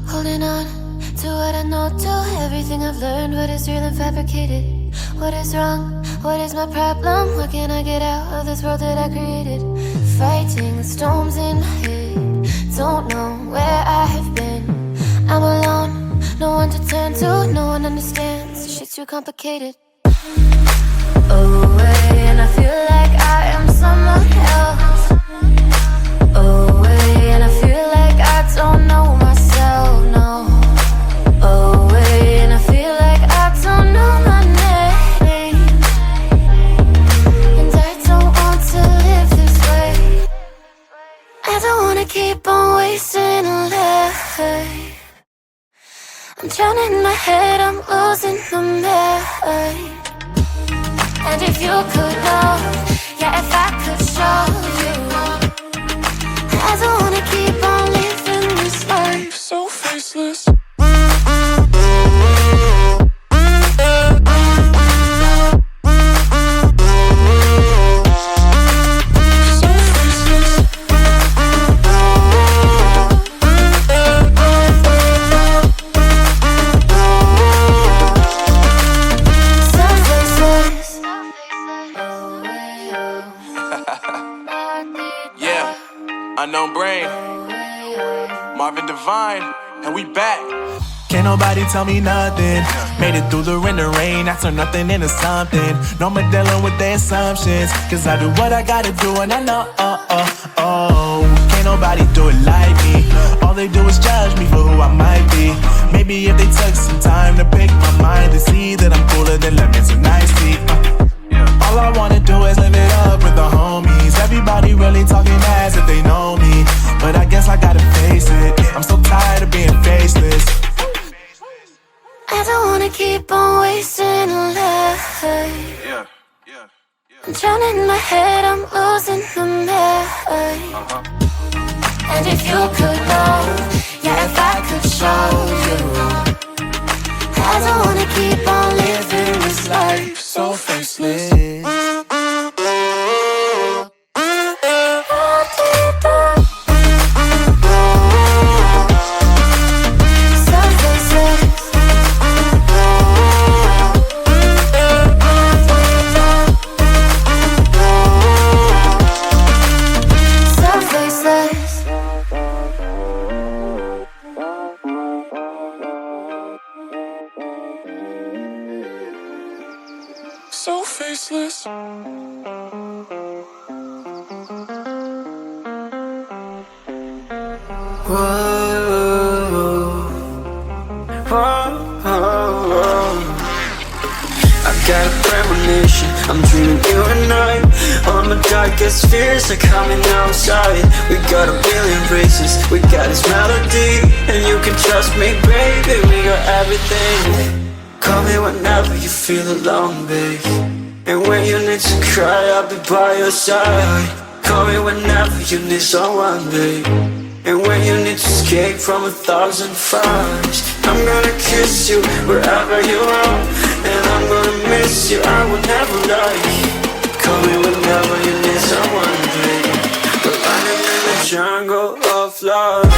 Holding on to what I know, to everything I've learned. What is real and fabricated? What is wrong? What is my problem? What can I get out of this world that I created? Fighting the storms in my head. Don't know where I have been. I'm alone, no one to turn to. No one understands, this shit's too complicated. Away, and I feel like I am someone else. Away, and I feel like I don't know myself, no. Away, and I feel like I don't know my name. And I don't want to live this way. I don't wanna keep on wasting a life. I'm drowning in my head, I'm losing my mind. And if you could know, yeah, if I could show you, I don't wanna keep on living this life so faceless. Unknown Brain, Marvin Divine, and we back. Can't nobody tell me nothing. Made it through the rain and rain, I turned nothing into something. No more dealing with their assumptions, cause I do what I gotta do and I know, can't nobody do it like me. All they do is judge me for who I might be. Maybe if they took some time to pick my mind to see that I'm cooler than lemon so nicely. All I wanna do is live it up with the homies. Everybody really talking as if they know me, but I guess I gotta face it. I'm so tired of being faceless. I don't wanna keep on wasting a life. I'm drowning in my head, I'm losing my mind. And if you could know, yeah, if I could show you, I don't wanna keep on living this life so faceless. So faceless. I've got a premonition, I'm dreaming you and I. All my darkest fears are coming outside. We got a billion races, we got this melody. And you can trust me, baby, we got everything. Call me whenever you feel alone, babe. And when you need to cry, I'll be by your side. Call me whenever you need someone, babe. And when you need to escape from 1,000 fires, I'm gonna kiss you wherever you are. And I'm gonna miss you, I will never lie. Call me whenever you need someone, babe. We're running in the jungle of love.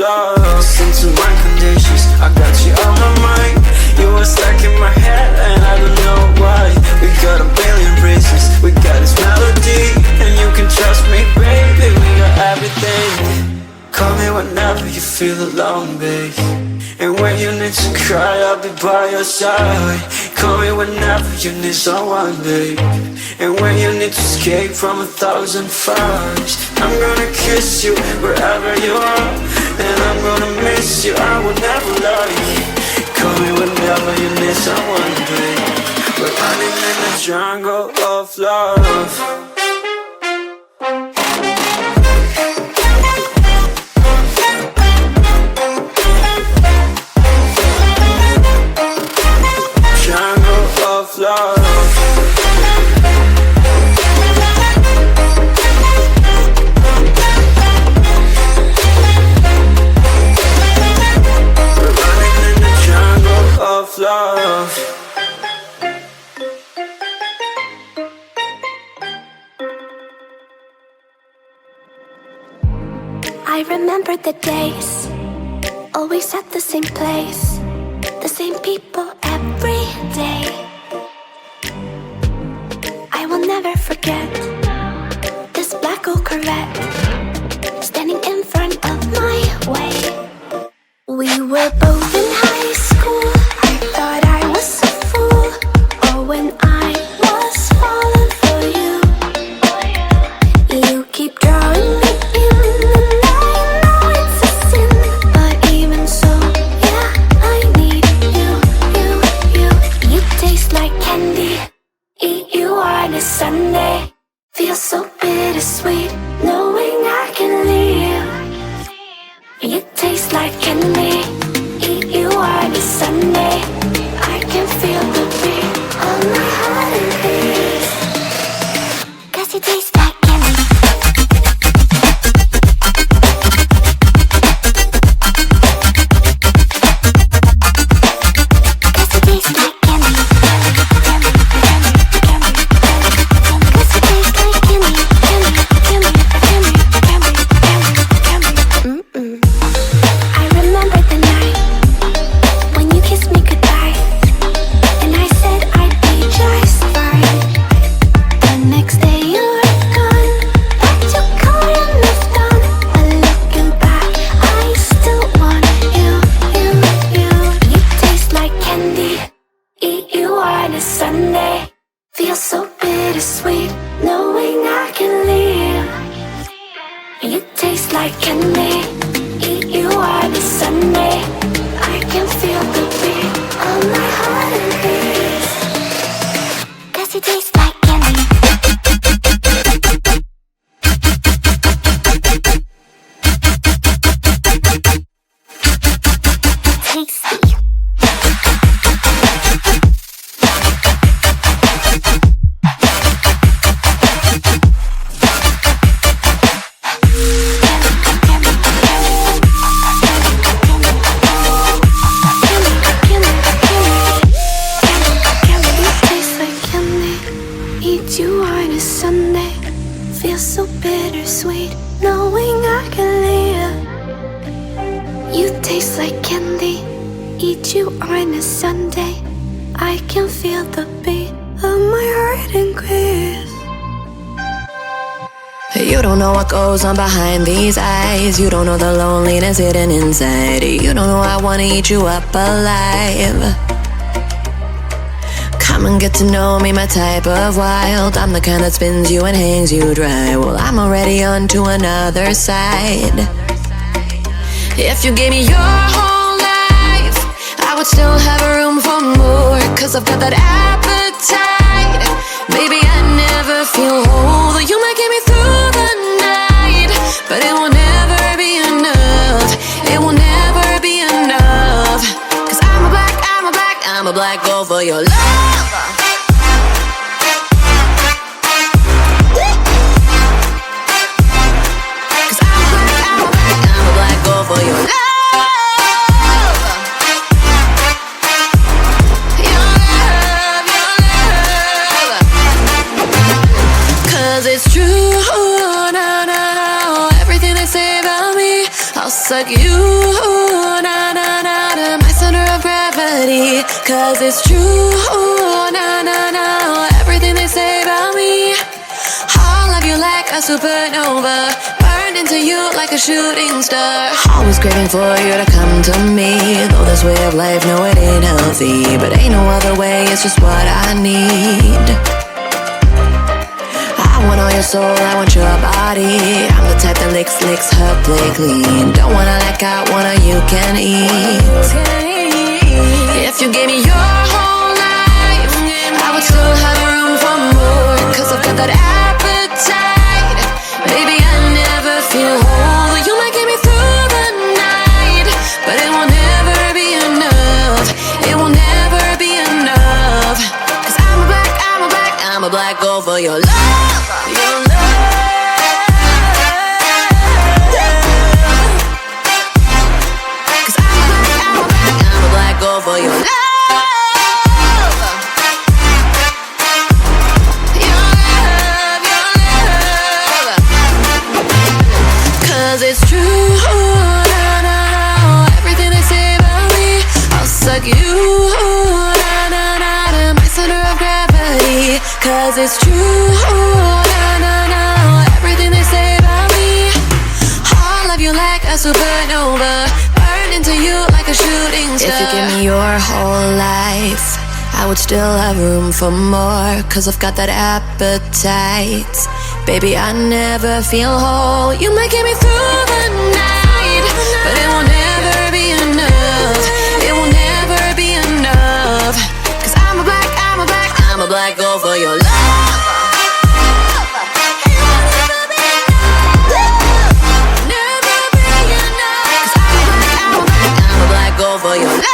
Listen to my conditions, I got you on my mind. You are stuck in my head and I don't know why. We got a billion races, we got this melody. And you can trust me, baby, we got everything. Call me whenever you feel alone, babe. And when you need to cry, I'll be by your side. Call me whenever you need someone, babe. And when you need to escape from 1,000 fires, I'm gonna kiss you wherever you are. And I'm gonna miss you, I will never lie. Call me whenever you need someone, babe. We're running in the jungle of love. Jungle of love. I remember the days, always at the same place, the same people every day. I will never forget this black old Corvette standing in front of my way. We were both in high school. I thought I was a fool. Oh, when I was falling for you. You keep drawing me in, and I know it's a sin, but even so, yeah, I need you. You taste like candy. Eat you on a Sunday. Feel so bittersweet, knowing I can leave. You taste like candy. Eat you on a Sunday. I can feel the beat on my heart and beats. 'Cause you taste like candy. Sunday, feel so bittersweet, knowing I can leave. You taste like candy. Eat you on a Sunday. I can feel the beat on my heart and beats. 'Cause you taste like candy. Tasty. You on a Sunday, feel so bittersweet, knowing I can leave. You taste like candy. Eat you on a Sunday. I can feel the beat of my heart increase. You don't know what goes on behind these eyes. You don't know the loneliness hidden inside. You don't know I wanna eat you up alive. Come and get to know me, my type of wild. I'm the kind that spins you and hangs you dry. Well, I'm already on to another side. If you gave me your whole life, I would still have room for more. 'Cause I've got that appetite. Baby, I never feel whole. You might get me through the night, but it will never be enough. It will never be enough. 'Cause I'm a black girl for your love. For your love, your love. 'Cause it's true, no, everything they say about me, I'll suck you, no, my center of gravity. 'Cause it's true, no, everything they say about me, I'll love you like a supernova, burned into you like a shooting star. Always craving for you to come to me. Though this way of life, no, it ain't healthy, but ain't no other way, it's just what I need. I want all your soul, I want your body. I'm the type that licks her plate clean. Don't wanna like I wanna, you can eat. If you gave me your whole life, I would still have room for more. 'Cause I've got that appetite. Baby, I never feel whole. You might get me through the night, but it will never be enough. It will never be enough. 'Cause I'm a black girl for your love. Your love. 'Cause I'm a black girl for your love. It's true, 'cause it's true. No, everything they say about me. I'll love you like a supernova, burn into you like a shooting star. If you give me your whole life, I would still have room for more, 'cause I've got that appetite. Baby, I never feel whole. You might get me through the night, but it will never be enough. It will never be enough, 'cause I'm a black girl for your love. Never be enough, 'cause I'm a black girl for your love.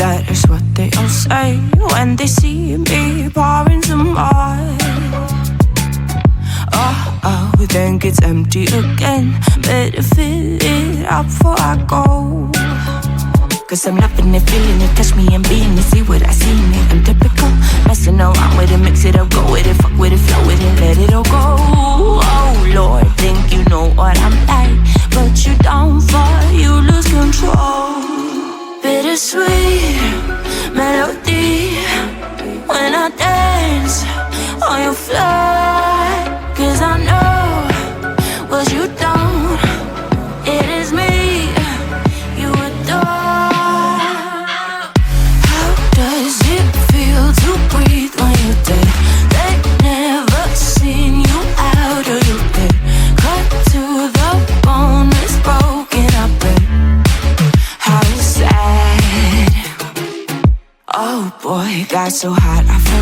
That is what they all say when they see me pouring some more. Oh, think it's empty again. Better fill it up before I go. 'Cause I'm loving it, feeling it, touch me and being it. See what I see in it, I'm typical. Messing around with it, mix it up, go with it, fuck with it, flow with it, let it all go. Oh Lord, think you know what I'm like, but you don't fall, you lose control. Bittersweet melody when I dance on your floor. 'Cause I know what you don't, it is me you adore. How does it feel to breathe when you're dead? They never seen you out of your bed. Cut to the bone, it's broken, I bet. How sad. Oh boy, got so hot I fell